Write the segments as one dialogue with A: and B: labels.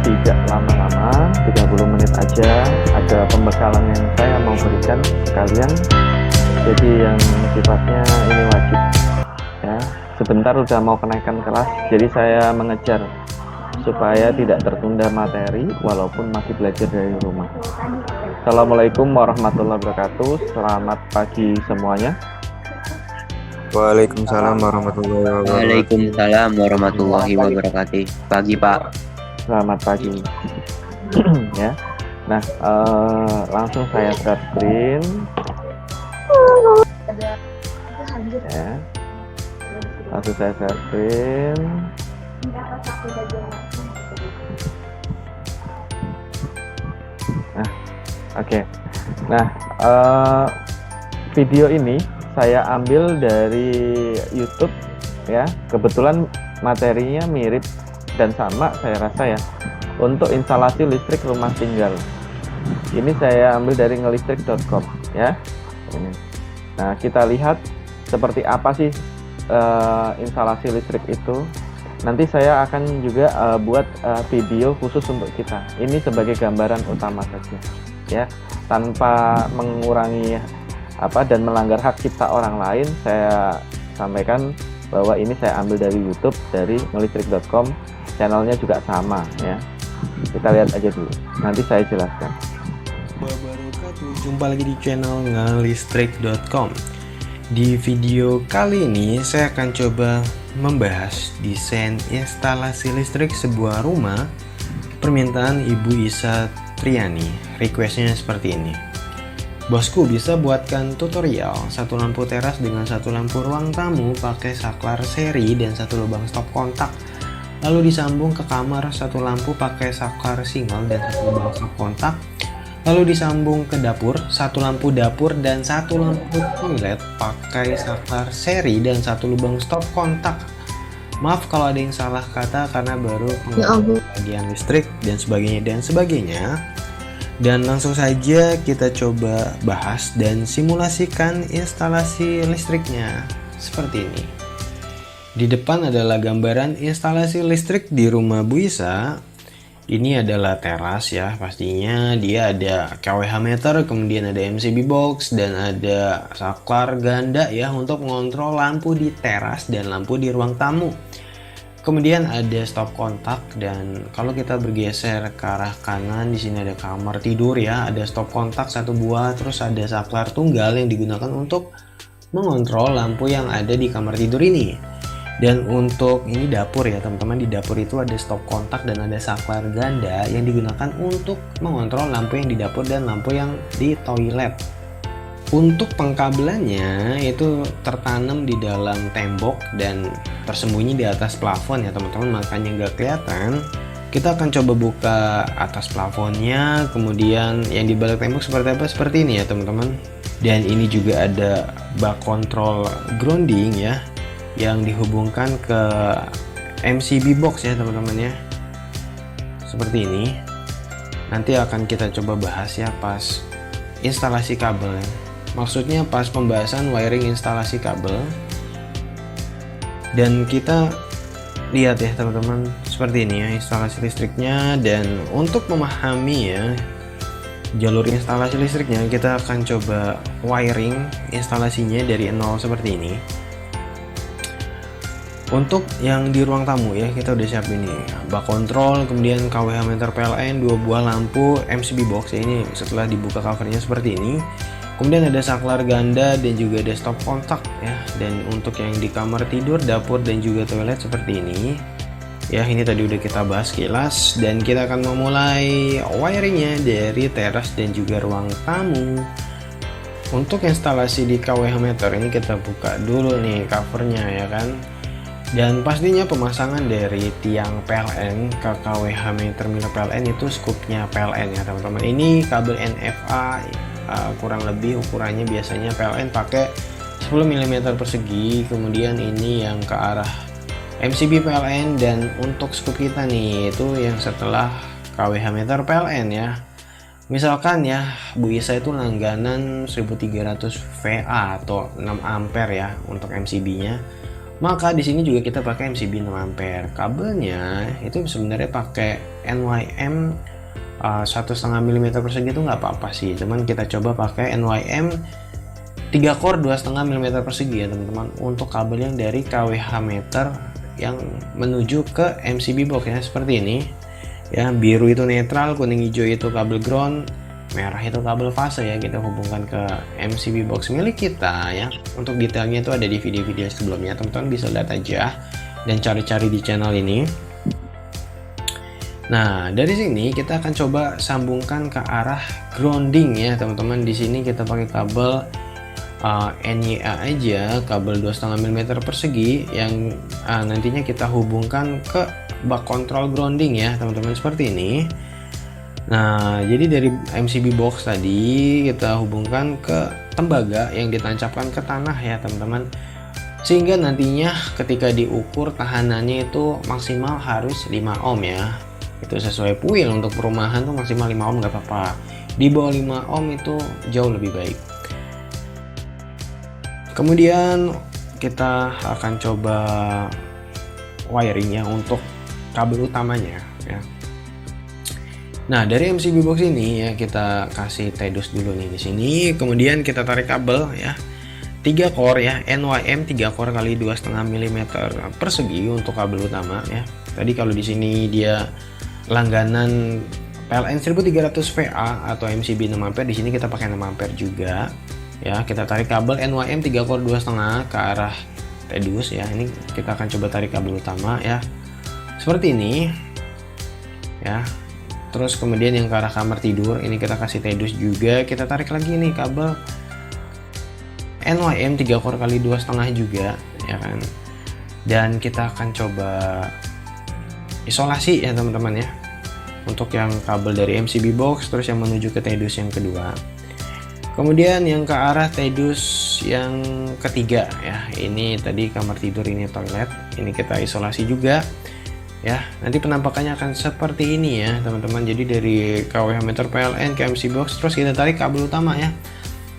A: tidak lama-lama, 30 menit aja. Ada pembekalan yang saya mau berikan ke kalian. Jadi yang sifatnya ini wajib ya. Sebentar udah mau kenaikan kelas, jadi saya mengejar supaya tidak tertunda materi walaupun masih belajar dari rumah. Assalamualaikum warahmatullahi wabarakatuh. Selamat pagi semuanya.
B: Waalaikumsalam warahmatullahi wabarakatuh.
C: Waalaikumsalam warahmatullahi wabarakatuh. Pagi Pak.
A: Selamat pagi. Ya. Nah, langsung saya share screen. Ya. Langsung saya share screen. Nah, oke. Nah, video ini saya ambil dari YouTube ya. Kebetulan materinya mirip dan sama saya rasa ya. Untuk instalasi listrik rumah tinggal. Ini saya ambil dari ngelistrik.com ya. Ini. Nah, kita lihat seperti apa sih instalasi listrik itu. Nanti saya akan juga buat video khusus untuk kita. Ini sebagai gambaran utama saja ya, tanpa mengurangi dan melanggar hak cipta orang lain. Saya sampaikan bahwa ini saya ambil dari YouTube, dari ngelistrik.com. Channelnya juga sama ya. Kita lihat aja dulu, nanti saya jelaskan.
B: Wabarakatuh. Jumpa lagi di channel ngelistrik.com. Di video kali ini saya akan coba membahas desain instalasi listrik sebuah rumah permintaan Ibu Isa Triani. Requestnya seperti ini: bosku, bisa buatkan tutorial satu lampu teras dengan satu lampu ruang tamu pakai saklar seri dan satu lubang stop kontak, lalu disambung ke kamar satu lampu pakai saklar single dan satu lubang stop kontak, lalu disambung ke dapur satu lampu dapur dan satu lampu toilet pakai saklar seri dan satu lubang stop kontak. Maaf kalau ada yang salah kata karena baru bagian listrik dan sebagainya. Dan langsung saja kita coba bahas dan simulasikan instalasi listriknya seperti ini. Di depan adalah gambaran instalasi listrik di rumah Bu Isa. Ini adalah teras ya, pastinya dia ada kWh meter, kemudian ada MCB box dan ada saklar ganda ya untuk mengontrol lampu di teras dan lampu di ruang tamu. Kemudian ada stop kontak, dan kalau kita bergeser ke arah kanan di sini ada kamar tidur ya, ada stop kontak satu buah, terus ada saklar tunggal yang digunakan untuk mengontrol lampu yang ada di kamar tidur ini. Dan untuk ini dapur ya teman-teman, di dapur itu ada stop kontak dan ada saklar ganda yang digunakan untuk mengontrol lampu yang di dapur dan lampu yang di toilet. Untuk pengkabelannya itu tertanam di dalam tembok dan tersembunyi di atas plafon ya teman-teman, makanya nggak kelihatan. Kita akan coba buka atas plafonnya, kemudian yang di balik tembok seperti apa, seperti ini ya teman-teman. Dan ini juga ada bak kontrol grounding ya, yang dihubungkan ke MCB box ya teman-teman ya, seperti ini. Nanti akan kita coba bahas ya pas instalasi kabel ya. Maksudnya pas pembahasan wiring instalasi kabel. Dan kita lihat ya teman-teman, seperti ini ya instalasi listriknya. Dan untuk memahami ya jalur instalasi listriknya, kita akan coba wiring instalasinya dari nol seperti ini. Untuk yang di ruang tamu ya, kita udah siap ini bak kontrol, kemudian kWh meter PLN, 2 buah lampu MCB box ya, ini setelah dibuka covernya seperti ini. Kemudian ada saklar ganda dan juga ada stop kontak ya. Dan untuk yang di kamar tidur, dapur dan juga toilet seperti ini ya. Ini tadi udah kita bahas kilas, dan kita akan memulai wiringnya dari teras dan juga ruang tamu. Untuk instalasi di kWh meter ini kita buka dulu nih covernya ya kan. Dan pastinya pemasangan dari tiang PLN ke kWh meter milik PLN itu skupnya PLN ya teman-teman. Ini kabel NFA, kurang lebih ukurannya biasanya PLN pakai 10 mm persegi. Kemudian ini yang ke arah MCB PLN, dan untuk skup kita nih itu yang setelah kWh meter PLN ya. Misalkan ya Bu Isa itu langganan 1300 VA atau 6 ampere ya untuk MCB nya. Maka di sini juga kita pakai MCB 6 ampere. Kabelnya itu sebenarnya pakai NYM 1,5 mm persegi itu nggak apa-apa sih. Cuman kita coba pakai NYM 3 core 2,5 mm persegi ya teman-teman. Untuk kabel yang dari KWH meter yang menuju ke MCB box ya, seperti ini. Ya, biru itu netral, kuning hijau itu kabel ground, merah itu kabel fase ya. Kita hubungkan ke MCB box milik kita ya. Untuk detailnya itu ada di video-video sebelumnya, teman-teman bisa lihat aja dan cari-cari di channel ini. Nah, dari sini kita akan coba sambungkan ke arah grounding ya teman-teman. Di sini kita pakai kabel NYA aja, kabel 2,5 mm persegi yang nantinya kita hubungkan ke bak kontrol grounding ya teman-teman, seperti ini. Nah, jadi dari MCB box tadi kita hubungkan ke tembaga yang ditancapkan ke tanah ya teman-teman, sehingga nantinya ketika diukur tahanannya itu maksimal harus 5 ohm ya. Itu sesuai puil, untuk perumahan tuh maksimal 5 ohm nggak apa-apa, di bawah 5 ohm itu jauh lebih baik. Kemudian kita akan coba wiringnya untuk kabel utamanya ya. Nah, dari MCB box ini ya kita kasih TEDUS dulu nih di sini. Kemudian kita tarik kabel ya, 3 core ya, NYM 3 core kali 2,5 mm persegi untuk kabel utama ya. Tadi kalau di sini dia langganan PLN 1300 VA atau MCB 6 ampere, di sini kita pakai 6 ampere juga. Ya, kita tarik kabel NYM 3 core 2,5 ke arah TEDUS ya. Ini kita akan coba tarik kabel utama ya. Seperti ini. Ya. Terus kemudian yang ke arah kamar tidur, ini kita kasih TEDUS juga. Kita tarik lagi nih kabel NYM 3 core kali 2,5 juga ya kan. Dan kita akan coba isolasi ya teman-teman ya. Untuk yang kabel dari MCB box, terus yang menuju ke TEDUS yang kedua. Kemudian yang ke arah TEDUS yang ketiga ya, ini tadi kamar tidur, ini toilet, ini kita isolasi juga ya. Nanti penampakannya akan seperti ini ya teman-teman. Jadi dari KWH meter PLN ke MC box, terus kita tarik kabel utama ya.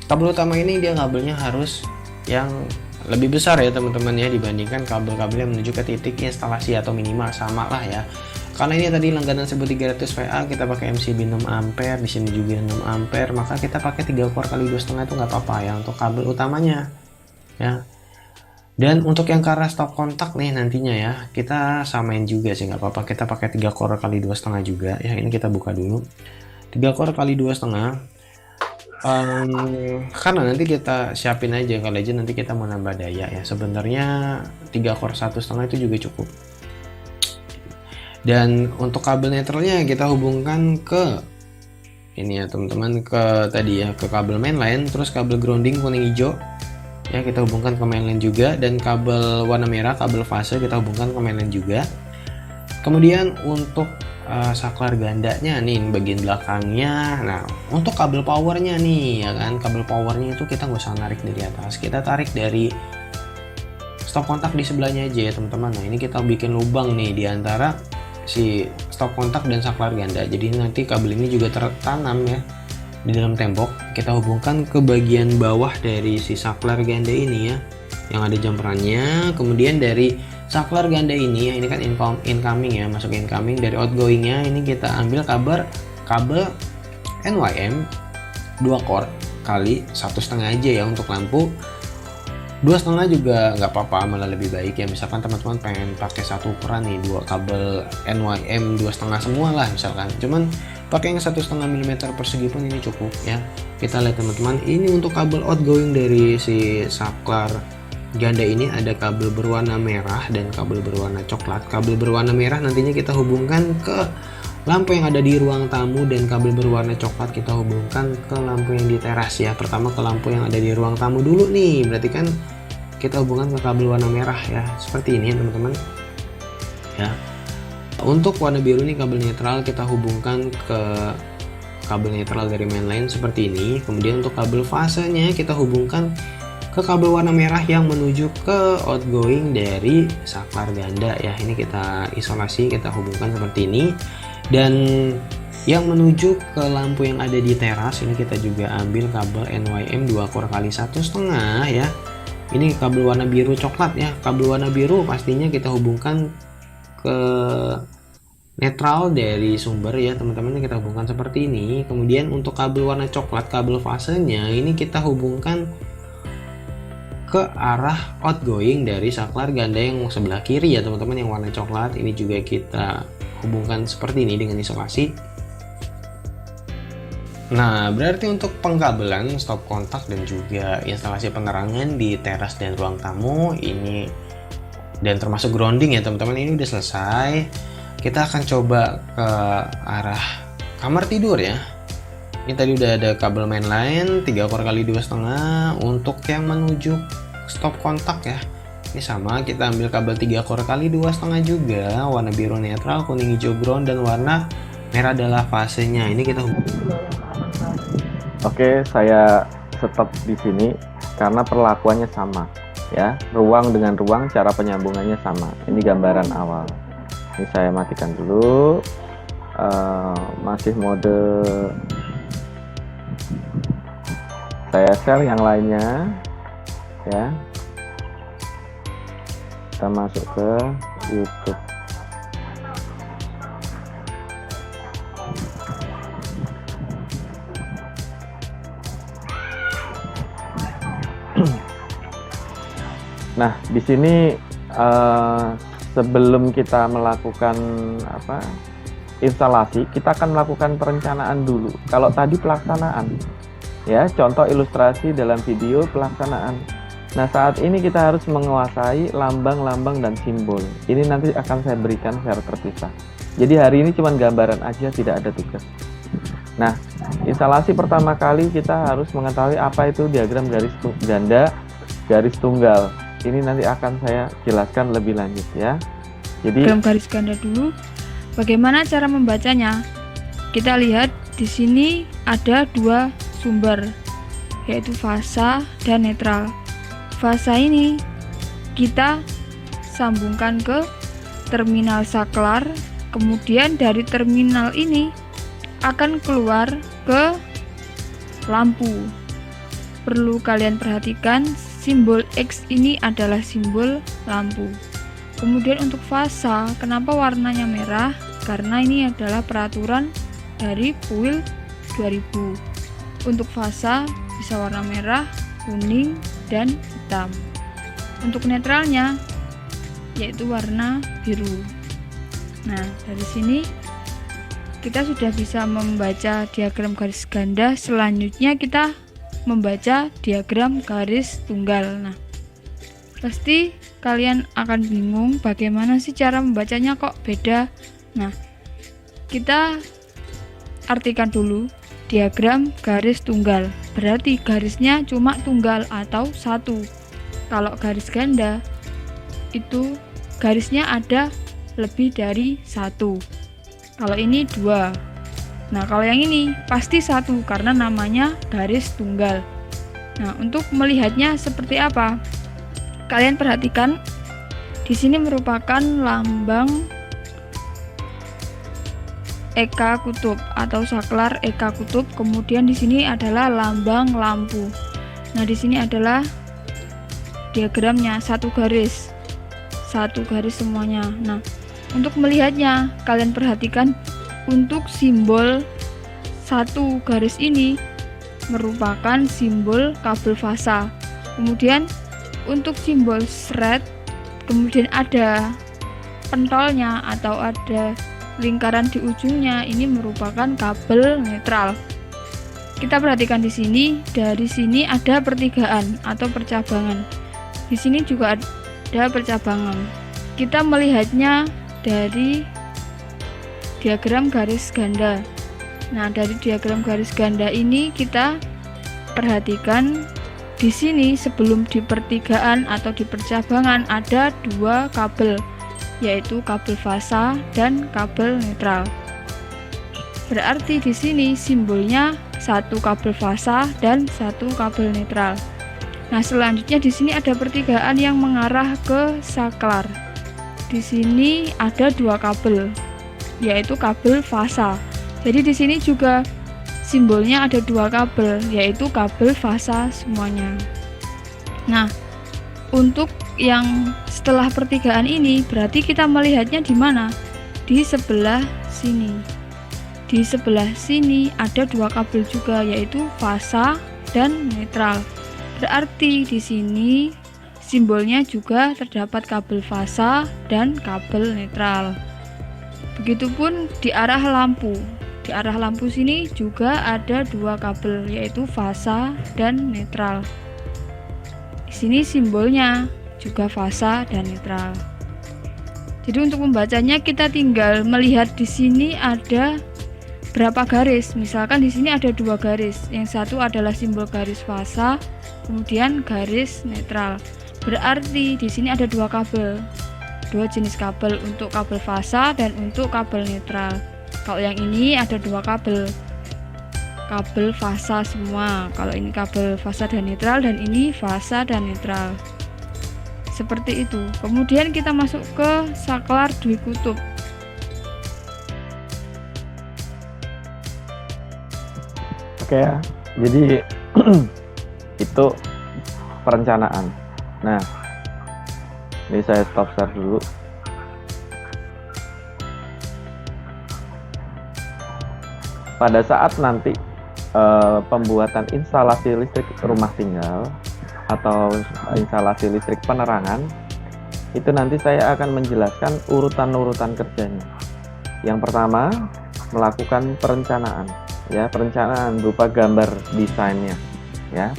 B: Kabel utama ini dia kabelnya harus yang lebih besar ya teman-teman ya, dibandingkan kabel-kabel yang menuju ke titik instalasi, atau minimal sama lah ya. Karena ini tadi langganan 1300 VA, kita pakai MCB 6 ampere, di sini juga 6 ampere, maka kita pakai 3 core kali 2,5 itu nggak apa-apa ya untuk kabel utamanya ya. Dan untuk yang ke arah stop kontak nih nantinya ya, kita samain juga sih, nggak apa-apa, kita pakai 3 core kali 2,5 juga ya. Ini kita buka dulu 3 core kali 2,5, karena nanti kita siapin aja, kalau aja nanti kita mau nambah daya ya. Sebenarnya 3 core 1,5 itu juga cukup. Dan untuk kabel netralnya kita hubungkan ke ini ya teman-teman, ke tadi ya, ke kabel mainline, terus kabel grounding kuning hijau ya kita hubungkan ke mainline juga, dan kabel warna merah, kabel fase, kita hubungkan ke mainline juga. Kemudian untuk saklar gandanya nih bagian belakangnya. Nah, untuk kabel powernya nih ya kan, kabel powernya itu kita nggak usah narik dari atas, kita tarik dari stop kontak di sebelahnya aja ya teman-teman. Nah, ini kita bikin lubang nih di antara si stop kontak dan saklar ganda, jadi nanti kabel ini juga tertanam ya di dalam tembok. Kita hubungkan ke bagian bawah dari si saklar ganda ini ya, yang ada jumperannya. Kemudian dari saklar ganda ini ya, ini kan incoming ya, masuk incoming. Dari outgoingnya ini kita ambil kabel NYM 2 core kali 1,5 aja ya untuk lampu. 2,5 juga nggak apa-apa, malah lebih baik ya. Misalkan teman-teman pengen pakai satu ukuran nih, 2 kabel NYM 2,5 semua lah misalkan, cuman pakai yang 1,5 mm persegi pun ini cukup ya. Kita lihat teman-teman, ini untuk kabel outgoing dari si saklar ganda ini ada kabel berwarna merah dan kabel berwarna coklat. Kabel berwarna merah nantinya kita hubungkan ke lampu yang ada di ruang tamu, dan kabel berwarna coklat kita hubungkan ke lampu yang di teras ya. Pertama ke lampu yang ada di ruang tamu dulu nih, berarti kan kita hubungkan ke kabel warna merah ya, seperti ini teman-teman ya. Untuk warna biru nih kabel netral, kita hubungkan ke kabel netral dari mainline seperti ini. Kemudian untuk kabel fasenya kita hubungkan ke kabel warna merah yang menuju ke outgoing dari saklar ganda ya. Ini kita isolasi, kita hubungkan seperti ini. Dan yang menuju ke lampu yang ada di teras ini kita juga ambil kabel NYM 2 core kali 1,5 ya. Ini kabel warna biru coklat ya. Kabel warna biru pastinya kita hubungkan ke netral dari sumber ya teman-teman, kita hubungkan seperti ini. Kemudian untuk kabel warna coklat, kabel fasenya ini kita hubungkan ke arah outgoing dari saklar ganda yang sebelah kiri ya teman-teman, yang warna coklat. Ini juga kita hubungkan seperti ini dengan isolasi. Nah, berarti untuk pengkabelan stop kontak dan juga instalasi penerangan di teras dan ruang tamu ini, dan termasuk grounding ya teman-teman, ini udah selesai. Kita akan coba ke arah kamar tidur ya. Ini tadi udah ada kabel mainline 3 core kali 2,5. Untuk yang menuju stop kontak ya, ini sama, kita ambil kabel 3 core kali 2,5 juga, warna biru netral, kuning hijau ground, dan warna merah adalah fasenya. Ini kita
A: Oke, saya stop di sini karena perlakuannya sama ya. Ruang dengan ruang, cara penyambungannya sama. Ini gambaran awal. Ini saya matikan dulu. Masih mode. Saya share yang lainnya ya. Kita masuk ke YouTube. Nah, di sini sebelum kita melakukan instalasi, kita akan melakukan perencanaan dulu. Kalau tadi pelaksanaan, ya, contoh ilustrasi dalam video pelaksanaan. Nah, saat ini kita harus menguasai lambang-lambang dan simbol. Ini nanti akan saya berikan secara terpisah. Jadi hari ini cuma gambaran aja, tidak ada tugas. Nah, instalasi pertama kali kita harus mengetahui apa itu diagram garis ganda, garis tunggal. Ini nanti akan saya jelaskan lebih lanjut ya. Jadi
D: diagram garis ganda dulu. Bagaimana cara membacanya? Kita lihat di sini ada 2 sumber, yaitu fasa dan netral. Fasa ini kita sambungkan ke terminal saklar, kemudian dari terminal ini akan keluar ke lampu. Perlu kalian perhatikan, simbol X ini adalah simbol lampu. Kemudian untuk fasa, kenapa warnanya merah? Karena ini adalah peraturan dari PUIL 2000. Untuk fasa bisa warna merah, kuning, dan hitam. Untuk netralnya yaitu warna biru. Nah, dari sini kita sudah bisa membaca diagram garis ganda. Selanjutnya kita membaca diagram garis tunggal. Nah, pasti kalian akan bingung bagaimana sih cara membacanya kok beda. Nah, kita artikan dulu diagram garis tunggal. Berarti garisnya cuma tunggal atau 1. Kalau garis ganda itu garisnya ada lebih dari 1. Kalau ini 2. Nah, kalau yang ini pasti 1 karena namanya garis tunggal. Nah, untuk melihatnya seperti apa? Kalian perhatikan di sini merupakan lambang Eka kutub atau saklar Eka kutub. Kemudian di sini adalah lambang lampu. Nah, di sini adalah diagramnya 1 garis. 1 garis semuanya. Nah, untuk melihatnya kalian perhatikan, untuk simbol 1 garis ini merupakan simbol kabel fasa. Kemudian untuk simbol thread, kemudian ada pentolnya atau ada lingkaran di ujungnya, ini merupakan kabel netral. Kita perhatikan di sini, dari sini ada pertigaan atau percabangan. Di sini juga ada percabangan. Kita melihatnya dari diagram garis ganda. Nah, dari diagram garis ganda ini kita perhatikan di sini sebelum di pertigaan atau di percabangan ada 2 kabel, yaitu kabel fasa dan kabel netral. Berarti di sini simbolnya 1 kabel fasa dan 1 kabel netral. Nah, selanjutnya di sini ada pertigaan yang mengarah ke saklar. Di sini ada 2 kabel, yaitu kabel fasa. Jadi di sini juga simbolnya ada 2 kabel, yaitu kabel fasa semuanya. Nah, Untuk yang setelah pertigaan ini berarti kita melihatnya di mana? Di sebelah sini. Di sebelah sini ada dua kabel juga, yaitu fasa dan netral. Berarti di sini simbolnya juga terdapat kabel fasa dan kabel netral. Begitupun di arah lampu. Di arah lampu sini juga ada dua kabel, yaitu fasa dan netral. Di sini simbolnya juga fasa dan netral. Jadi untuk membacanya kita tinggal melihat di sini ada berapa garis. Misalkan di sini ada dua garis. Yang satu adalah simbol garis fasa, kemudian garis netral. Berarti di sini ada dua kabel. Dua jenis kabel, untuk kabel fasa dan untuk kabel netral. Kalau yang ini ada dua kabel fasa semua. Kalau ini kabel fasa dan netral, dan ini fasa dan netral. Seperti itu. Kemudian kita masuk ke saklar dwi kutub.
A: Oke ya, jadi itu perencanaan. Nah, ini saya stop share dulu. Pada saat nanti pembuatan instalasi listrik rumah tinggal atau instalasi listrik penerangan, itu nanti saya akan menjelaskan urutan-urutan kerjanya. Yang pertama, melakukan perencanaan, ya, perencanaan berupa gambar desainnya, ya,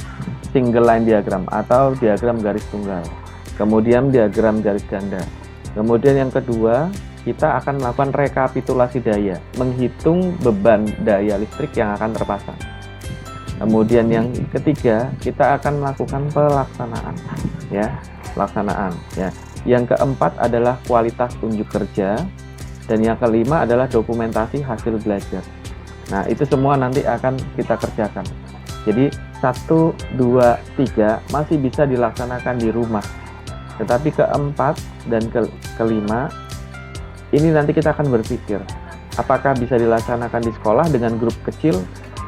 A: single line diagram atau diagram garis tunggal, kemudian diagram garis ganda. Kemudian yang kedua, kita akan melakukan rekapitulasi daya, menghitung beban daya listrik yang akan terpasang. Kemudian yang ketiga, kita akan melakukan pelaksanaan, ya, pelaksanaan, ya. Yang keempat adalah kualitas unjuk kerja, dan yang kelima adalah dokumentasi hasil belajar. Nah, itu semua nanti akan kita kerjakan. Jadi 1, 2, 3 masih bisa dilaksanakan di rumah. Tetapi keempat dan kelima ini nanti kita akan berpikir apakah bisa dilaksanakan di sekolah dengan grup kecil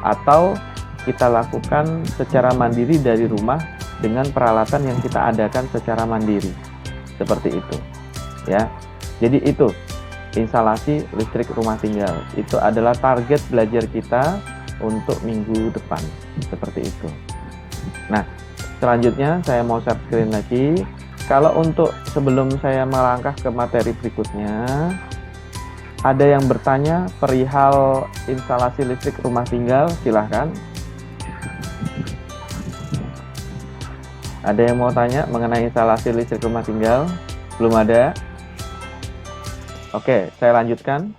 A: atau kita lakukan secara mandiri dari rumah dengan peralatan yang kita adakan secara mandiri. Seperti itu. Ya. Jadi itu instalasi listrik rumah tinggal. Itu adalah target belajar kita untuk minggu depan. Seperti itu. Nah, selanjutnya saya mau share screen lagi. Kalau untuk sebelum saya melangkah ke materi berikutnya, ada yang bertanya perihal instalasi listrik rumah tinggal, silahkan. Ada yang mau tanya mengenai instalasi listrik rumah tinggal? Belum ada? Oke, saya lanjutkan.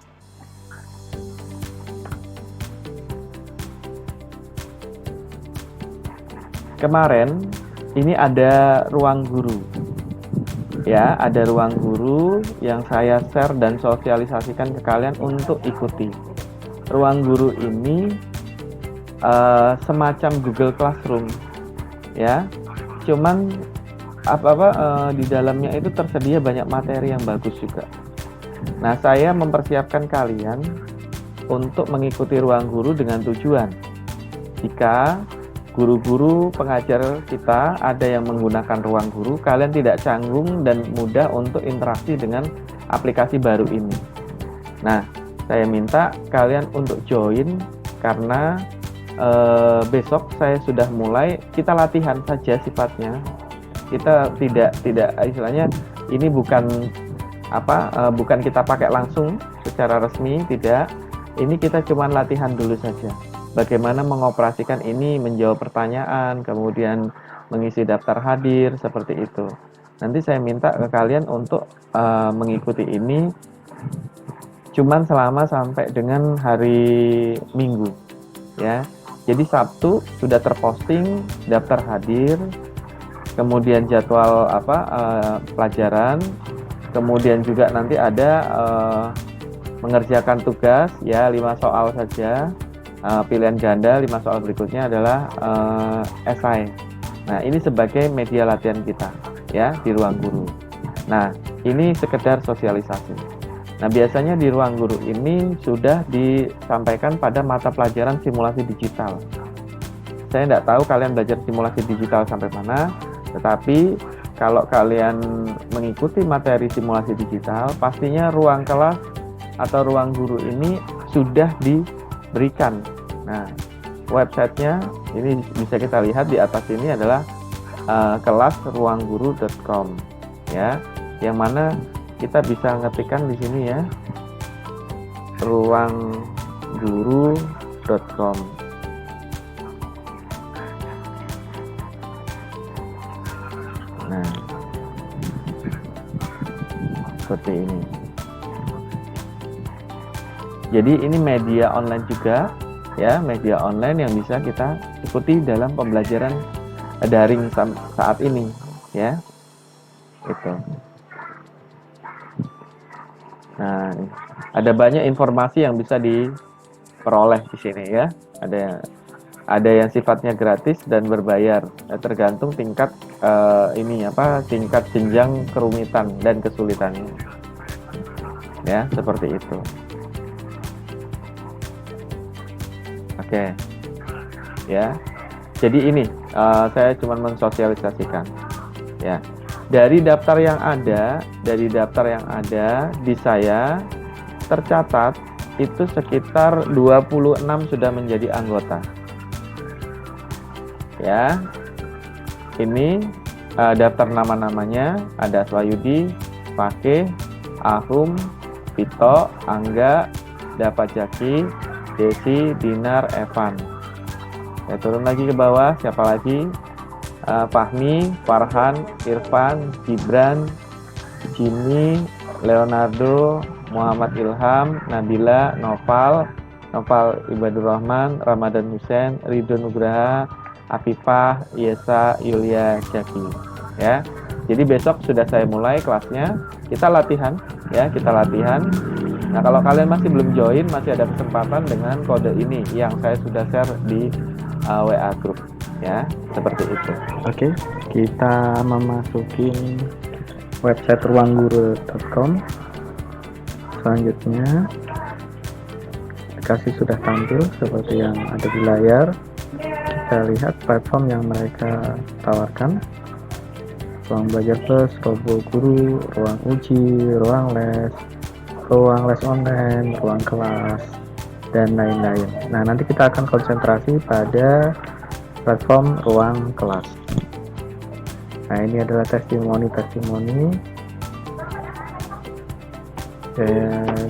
A: Kemarin ini ada ruang guru. Ya, ada ruang guru yang saya share dan sosialisasikan ke kalian untuk ikuti. Ruang guru ini semacam Google Classroom, ya. Cuman di dalamnya itu tersedia banyak materi yang bagus juga. Nah, saya mempersiapkan kalian untuk mengikuti ruang guru dengan tujuan jika guru-guru pengajar kita ada yang menggunakan ruang guru, kalian tidak canggung dan mudah untuk interaksi dengan aplikasi baru ini. Nah, saya minta kalian untuk join karena besok saya sudah mulai, kita latihan saja sifatnya. Kita tidak istilahnya ini bukan bukan kita pakai langsung secara resmi, tidak. Ini kita cuma latihan dulu saja. Bagaimana mengoperasikan ini, menjawab pertanyaan, kemudian mengisi daftar hadir, seperti itu. Nanti saya minta ke kalian untuk mengikuti ini cuman selama sampai dengan hari Minggu, ya. Jadi Sabtu sudah terposting daftar hadir, kemudian jadwal pelajaran, kemudian juga nanti ada mengerjakan tugas, ya, 5 soal saja. Pilihan ganda 5 soal berikutnya adalah esai. Nah, ini sebagai media latihan kita, ya, di ruang guru. Nah, ini sekedar sosialisasi. Nah, biasanya di ruang guru ini sudah disampaikan pada mata pelajaran simulasi digital. Saya tidak tahu kalian belajar simulasi digital sampai mana, tetapi kalau kalian mengikuti materi simulasi digital, pastinya ruang kelas atau ruang guru ini sudah diberikan. Nah, websitenya ini bisa kita lihat di atas ini adalah kelasruangguru.com ya, yang mana kita bisa ngetikkan di sini ya, ruangguru.com. Nah, seperti ini. Jadi ini media online juga ya, media online yang bisa kita ikuti dalam pembelajaran daring saat ini ya. Itu. Nah, ada banyak informasi yang bisa diperoleh di sini ya. Ada yang sifatnya gratis dan berbayar, tergantung tingkat tingkat jenjang kerumitan dan kesulitannya. Ya, seperti itu. Oke. Ya. Jadi ini saya cuma mensosialisasikan ya. Dari daftar yang ada di saya tercatat itu sekitar 26 sudah menjadi anggota. Ya. Ini daftar nama-namanya ada Swayudi, Pake, Ahum, Vito, Angga, Dapajaki, Desi, Dinar, Evan. Saya turun lagi ke bawah, siapa lagi? Fahmi, Farhan, Irfan, Gibran, Jimmy, Leonardo, Muhammad Ilham, Nabila, Noval Ibadur Rahman, Ramadan Hussein, Ridho Nugraha, Afifah, Yesa, Yulia, Jaki. Ya. Jadi besok sudah saya mulai kelasnya. Kita latihan ya, Nah, kalau kalian masih belum join, masih ada kesempatan dengan kode ini yang saya sudah share di WA group ya, seperti itu. Oke, kita memasuki website ruangguru.com. Selanjutnya aplikasi sudah tampil seperti yang ada di layar. Kita lihat platform yang mereka tawarkan: ruang belajar plus, robo guru, ruang uji, ruang les online, ruang kelas, dan lain-lain. Nah, nanti kita akan konsentrasi pada platform ruang kelas. Nah, ini adalah testimoni.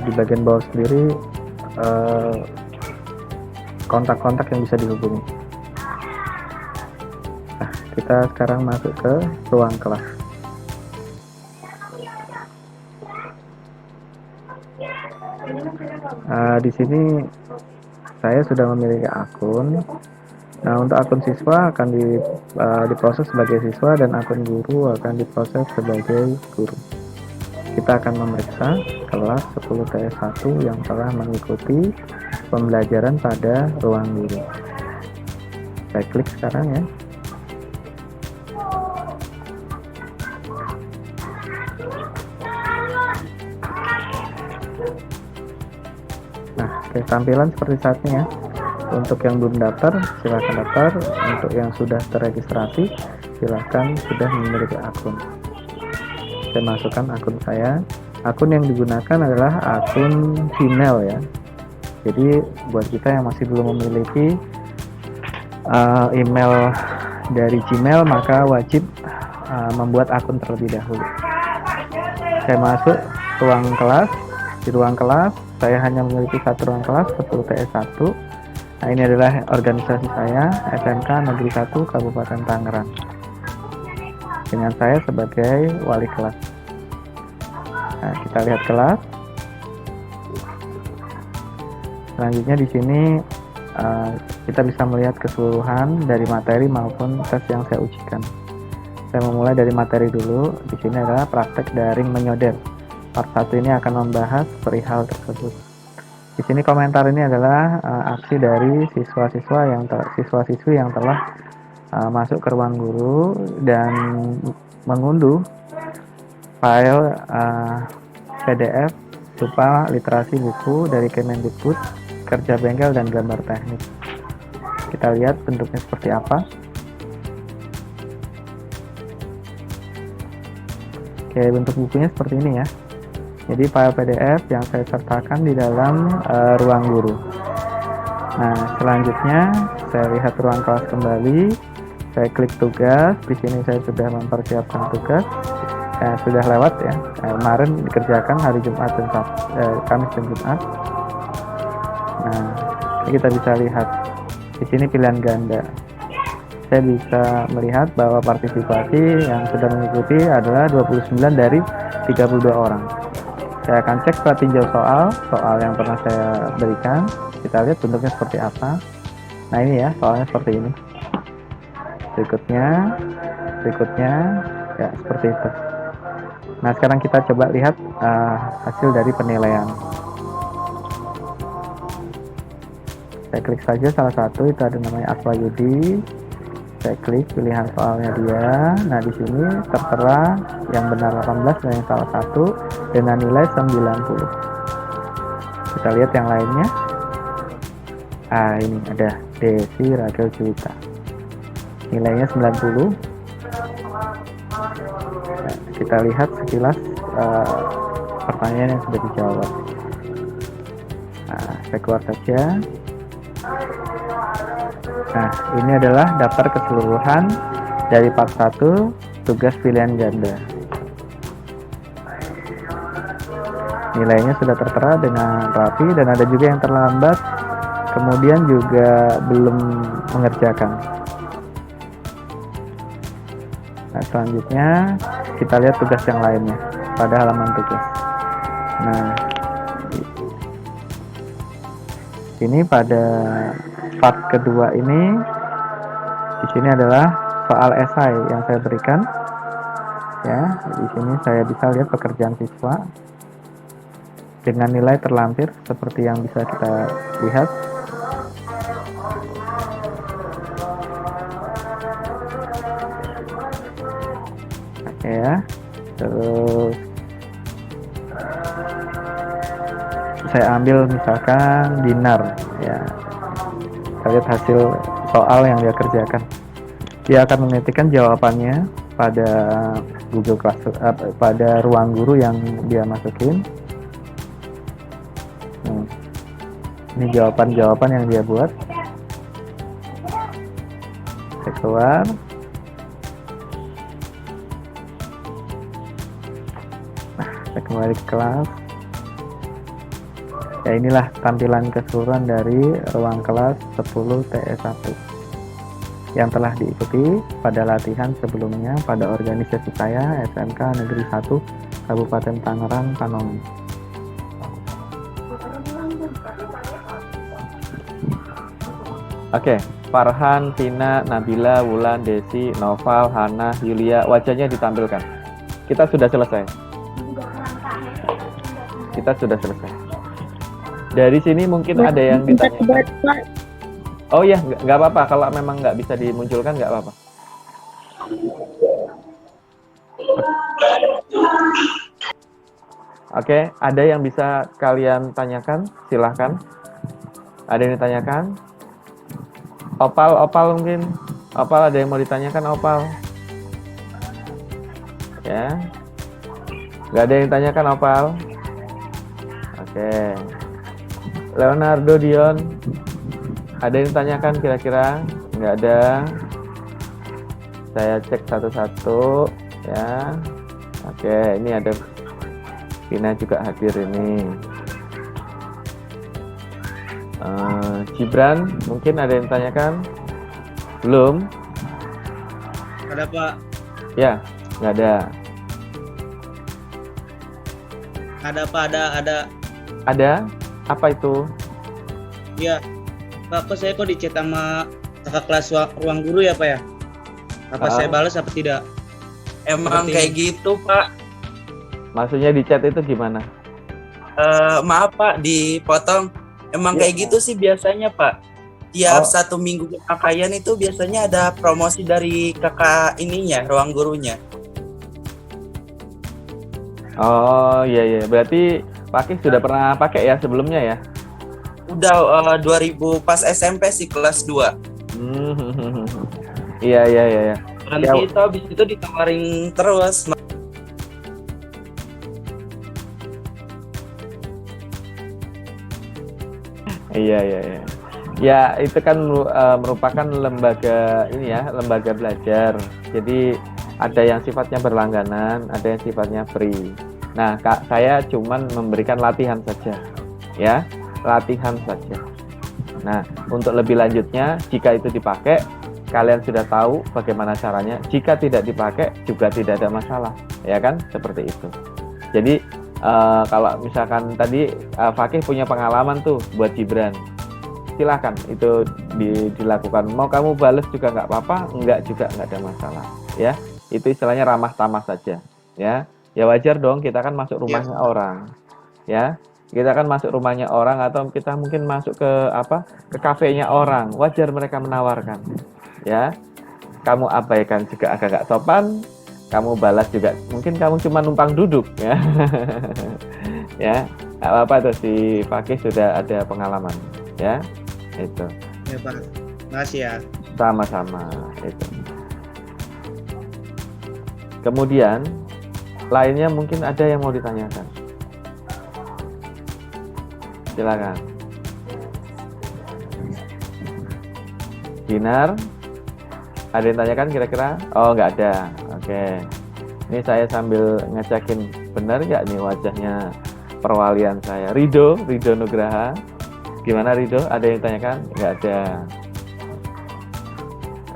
A: Di bagian bawah sendiri kontak-kontak yang bisa dihubungi. Nah, kita sekarang masuk ke ruang kelas. Di sini saya sudah memiliki akun. Nah, untuk akun siswa akan diproses sebagai siswa dan akun guru akan diproses sebagai guru. Kita akan memeriksa kelas 10 TS1 yang telah mengikuti pembelajaran pada ruang guru. Saya klik sekarang ya. Oke, tampilan seperti saat ini ya. Untuk yang belum daftar, silahkan daftar. Untuk yang sudah terregistrasi, silahkan sudah memiliki akun. Saya masukkan akun saya. Akun yang digunakan adalah akun Gmail ya. Jadi buat kita yang masih belum memiliki email dari Gmail, maka wajib membuat akun terlebih dahulu. Saya masuk ruang kelas. Di ruang kelas saya hanya memiliki satu ruang kelas 10 TS1. Nah, ini adalah organisasi saya, SMK Negeri 1 Kabupaten Tangerang, dengan saya sebagai wali kelas. Nah, kita lihat kelas. Selanjutnya di sini kita bisa melihat keseluruhan dari materi maupun tes yang saya ujikan. Saya memulai dari materi dulu. Di sini adalah praktek daring menyodel. Part 1 ini akan membahas perihal tersebut. Di sini komentar ini adalah aksi dari siswa-siswi yang telah masuk ke ruang guru dan mengunduh file PDF berupa literasi buku dari Kemendikbud, kerja bengkel, dan gambar teknik. Kita lihat bentuknya seperti apa. Oke, bentuk bukunya seperti ini ya. Jadi file PDF yang saya sertakan di dalam ruang guru. Nah, selanjutnya saya lihat ruang kelas kembali. Saya klik tugas. Di sini saya sudah mempersiapkan tugas. Sudah lewat ya. Kemarin dikerjakan hari Jumat dan Kamis dan Jumat. Nah, ini kita bisa lihat di sini pilihan ganda. Saya bisa melihat bahwa partisipasi yang sudah mengikuti adalah 29 dari 32 orang. Saya akan cek tinjau soal yang pernah saya berikan. Kita lihat bentuknya seperti apa. Nah, ini ya, soalnya seperti ini. Berikutnya, ya seperti itu. Nah, sekarang kita coba lihat hasil dari penilaian. Saya klik saja salah satu, itu ada namanya Aswa Yudi. Saya klik pilihan soalnya dia. Nah, di sini tertera yang benar 18 dan yang salah satu dengan nilai 90. Kita lihat yang lainnya. Ini ada Desi Rachel Juwita. Nilainya 90. Nah, kita lihat sekilas pertanyaan yang sudah dijawab. Nah, saya keluar saja. Nah, ini adalah daftar keseluruhan dari part 1 tugas pilihan ganda. Nilainya sudah tertera dengan rapi dan ada juga yang terlambat, kemudian juga belum mengerjakan. Nah, selanjutnya kita lihat tugas yang lainnya pada halaman tugas. Nah, ini pada part kedua ini, di sini adalah soal esai yang saya berikan. Ya, di sini saya bisa lihat pekerjaan siswa dengan nilai terlampir seperti yang bisa kita lihat. Oke ya, terus saya ambil misalkan Dinar ya. Kita lihat hasil soal yang dia kerjakan. Dia akan mengetikkan jawabannya pada Google Classroom, pada ruang guru yang dia masukin. Ini jawaban-jawaban yang dia buat. Saya keluar. Saya kembali ke kelas. Ya, inilah tampilan keseluruhan dari ruang kelas 10 TS1 yang telah diikuti pada latihan sebelumnya pada organisasi saya SMK Negeri 1 Kabupaten Tangerang, Panongan. Oke, Farhan, Tina, Nabila, Wulan, Desi, Noval, Hana, Yulia, wajahnya ditampilkan. Kita sudah selesai. Dari sini mungkin ada yang ditanya. Oh ya, nggak apa-apa. Kalau memang nggak bisa dimunculkan, nggak apa-apa. Oke, ada yang bisa kalian tanyakan? Silahkan. Ada yang ditanyakan? Opal mungkin. Opal, ada yang mau ditanyakan, Opal? Ya. Nggak ada yang ditanyakan, Opal? Oke. Leonardo, Dion, ada yang ditanyakan kira-kira? Nggak ada. Saya cek satu-satu ya. Oke, ini ada Tina juga hadir ini. Gibran, mungkin ada yang ditanyakan? Belum?
E: Ada Pak.
A: Ya, nggak ada.
E: Ada Pak, ada.
A: Ada? Apa itu?
E: Iya. Pak, kok saya di chat sama kakak kelas ruang guru ya Pak ya? Apa saya balas apa tidak?
F: Emang
E: Seperti
F: kayak gitu Pak.
A: Maksudnya di chat itu gimana?
F: Maaf Pak, dipotong. Emang
A: Ya.
F: kayak gitu sih biasanya Pak. Tiap 1 minggu pemakaian itu biasanya ada promosi dari kakak ininya, ruang gurunya.
A: Oh iya. Berarti Pak Kis sudah pernah pakai ya sebelumnya ya?
F: Udah 2000 pas SMP sih kelas 2.
A: Iya.
F: Dan itu habis itu ditawarin terus.
A: Iya, iya, iya. Ya, itu kan merupakan lembaga ini ya, lembaga belajar. Jadi ada yang sifatnya berlangganan, ada yang sifatnya free. Nah, Kak, saya cuman memberikan latihan saja. Ya, latihan saja. Nah, untuk lebih lanjutnya, jika itu dipakai, kalian sudah tahu bagaimana caranya. Jika tidak dipakai, juga tidak ada masalah. Ya kan? Seperti itu. Jadi, kalau misalkan tadi Fakih punya pengalaman tuh buat Gibran, silahkan itu dilakukan. Mau kamu bales juga nggak apa-apa, enggak juga nggak ada masalah. Ya, itu istilahnya ramah tamah saja. Ya, ya wajar dong, kita kan masuk rumahnya orang. Ya, kita kan masuk rumahnya orang atau kita mungkin masuk ke kafenya orang. Wajar mereka menawarkan. Ya, kamu abaikan juga agak-agak sopan. Kamu balas juga, mungkin kamu cuma numpang duduk ya. Ya, nggak apa-apa tuh, si Fakih sudah ada pengalaman ya. Itu.
E: Ya Pak, makasih ya.
A: Sama-sama itu. Kemudian lainnya mungkin ada yang mau ditanyakan. Silakan. Dinar, ada yang tanyakan kira-kira? Oh, nggak ada. Oke. Ini saya sambil ngecekin benar nggak nih wajahnya perwalian saya. Rido Nugraha. Gimana Rido? Ada yang tanyakan? Nggak ada.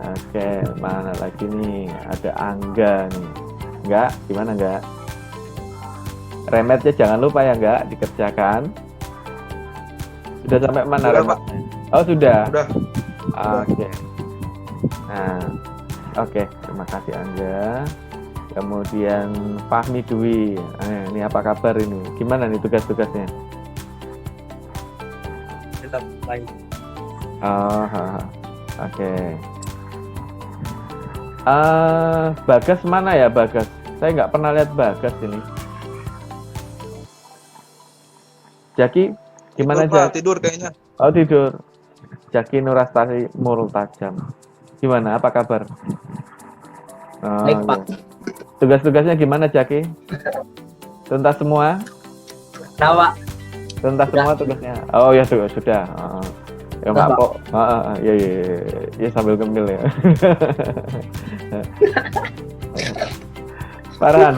A: Oke, mana lagi nih? Ada Angga nih. Nggak? Gimana nggak? Remetnya jangan lupa ya nggak dikerjakan. Sudah sampai mana remetnya? Oh sudah.
G: Udah.
A: Oke. Nah, oke. Terima kasih Angga. Kemudian Fahmi Dwi. Ini apa kabar ini? Gimana nih tugas-tugasnya?
F: Tetap baik.
A: Oke. Bagas mana ya Bagas? Saya nggak pernah lihat Bagas ini. Jaki, gimana
G: Tidur, Pak,
A: Jaki?
G: tidur kayaknya.
A: Oh tidur. Jaki Nurastari Murtajam. Gimana? Apa kabar?
H: Baik, Pak.
A: Tugas-tugasnya gimana Jaki? Tuntas semua?
H: Tawa.
A: Tuntas semua tugasnya? Oh ya sudah. Ya nggak kok. Ya sambil gemil ya. Farhan,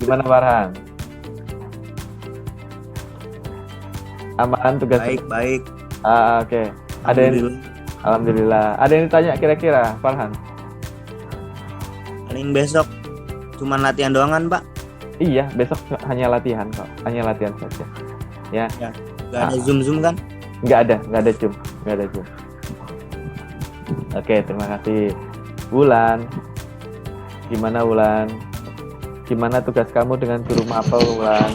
A: gimana Farhan? Aman tugas?
F: Baik.
A: Oke. Ada yang Alhamdulillah. Ada yang ditanya kira-kira, Farhan?
F: Paling besok cuman latihan doang kan, Pak?
A: Iya, besok hanya latihan kok. Hanya latihan saja. Ya.
F: Gak ada zoom kan?
A: Nggak ada Zoom. Oke, terima kasih. Wulan. Gimana Wulan? Gimana tugas kamu dengan guru mapel Wulan?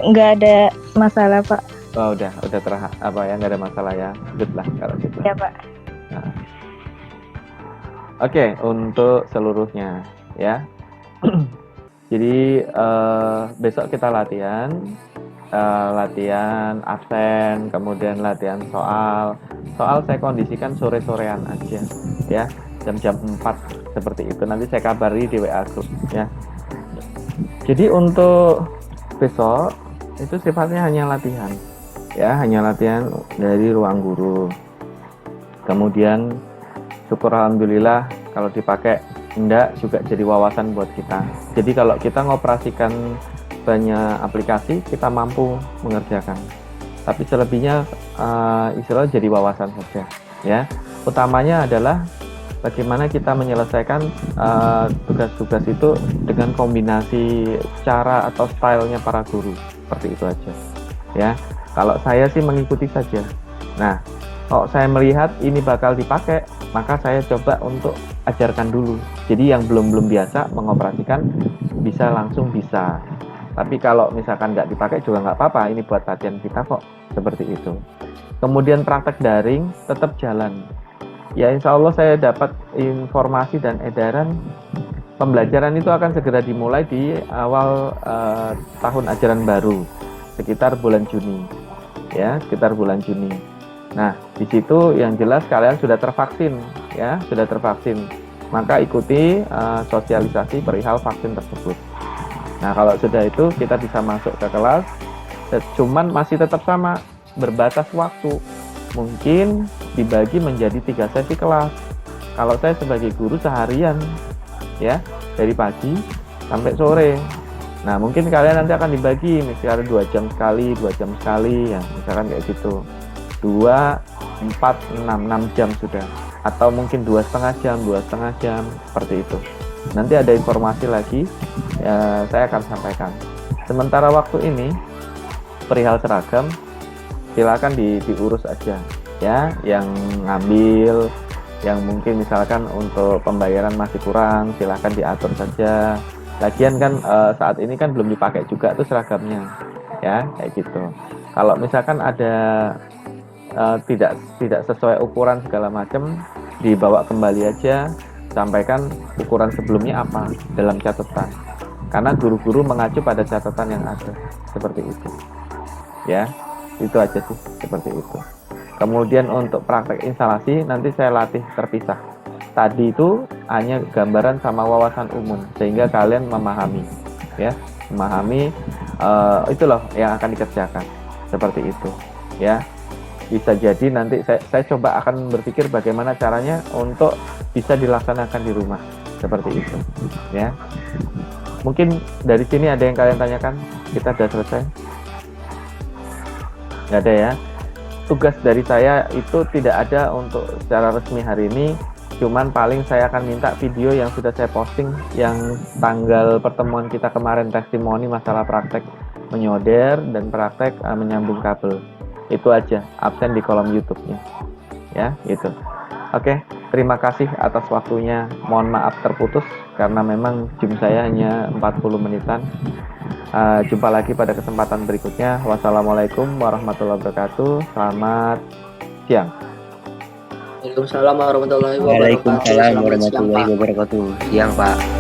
I: Nggak ada masalah, Pak.
A: Oh, udah nggak ada masalah ya. Good lah kalau gitu.
I: Ya, Pak.
A: Nah. Oke, untuk seluruhnya ya. Jadi besok kita latihan absen, kemudian latihan soal saya kondisikan sore-sorean aja ya, jam 4 seperti itu. Nanti saya kabari di WA group ya. Jadi untuk besok itu sifatnya hanya latihan ya, hanya latihan dari ruang guru. Kemudian syukur alhamdulillah kalau dipakai enggak juga jadi wawasan buat kita. Jadi kalau kita ngoperasikan banyak aplikasi, kita mampu mengerjakan. Tapi selebihnya istilahnya jadi wawasan saja ya. Utamanya adalah bagaimana kita menyelesaikan tugas-tugas itu dengan kombinasi cara atau stylenya para guru. Seperti itu aja ya. Kalau saya sih mengikuti saja. Nah, kalau saya melihat ini bakal dipakai, maka saya coba untuk ajarkan dulu. Jadi yang belum biasa mengoperasikan bisa langsung bisa. Tapi kalau misalkan nggak dipakai juga nggak apa-apa. Ini buat latihan kita kok. Seperti itu. Kemudian praktek daring tetap jalan. Ya insya Allah saya dapat informasi dan edaran pembelajaran itu akan segera dimulai di awal tahun ajaran baru. Sekitar bulan Juni. Ya, sekitar bulan Juni. Nah, di situ yang jelas kalian sudah tervaksin, ya, sudah tervaksin. Maka ikuti sosialisasi perihal vaksin tersebut. Nah, kalau sudah itu kita bisa masuk ke kelas, cuman masih tetap sama berbatas waktu. Mungkin dibagi menjadi 3 sesi kelas. Kalau saya sebagai guru seharian, ya, dari pagi sampai sore. Nah, mungkin kalian nanti akan dibagi, misalnya 2 jam sekali, 2 jam sekali, ya, misalkan kayak gitu. 2, 4, 6 jam sudah. Atau mungkin 2,5 jam, 2,5 jam, seperti itu. Nanti ada informasi lagi, ya, saya akan sampaikan. Sementara waktu ini, perihal seragam, silakan diurus aja, ya, yang ngambil, yang mungkin misalkan untuk pembayaran masih kurang, silakan diatur saja. Lagian kan saat ini kan belum dipakai juga tuh seragamnya, ya, kayak gitu. Kalau misalkan ada tidak sesuai ukuran segala macam, dibawa kembali aja, sampaikan ukuran sebelumnya apa dalam catatan. Karena guru-guru mengacu pada catatan yang ada, seperti itu. Ya, itu aja sih, seperti itu. Kemudian untuk praktek instalasi nanti saya latih terpisah. Tadi itu hanya gambaran sama wawasan umum sehingga kalian memahami, ya, memahami itu loh yang akan dikerjakan, seperti itu, ya. Bisa jadi nanti saya coba akan berpikir bagaimana caranya untuk bisa dilaksanakan di rumah, seperti itu, ya. Mungkin dari sini ada yang kalian tanyakan? Kita sudah selesai? Nggak ada ya. Tugas dari saya itu tidak ada untuk secara resmi hari ini. Cuman paling saya akan minta video yang sudah saya posting yang tanggal pertemuan kita kemarin, testimoni masalah praktek menyoder dan praktek menyambung kabel. Itu aja, absen di kolom YouTube-nya. Ya, gitu. Oke, terima kasih atas waktunya. Mohon maaf terputus karena memang jam saya hanya 40 menitan. Jumpa lagi pada kesempatan berikutnya. Wassalamualaikum warahmatullahi wabarakatuh. Selamat siang.
H: Waalaikumsalam warahmatullahi wabarakatuh.
C: Waalaikumsalam
H: Selamat siang,
C: warahmatullahi
H: Pak.
C: wabarakatuh. Siang, Pak.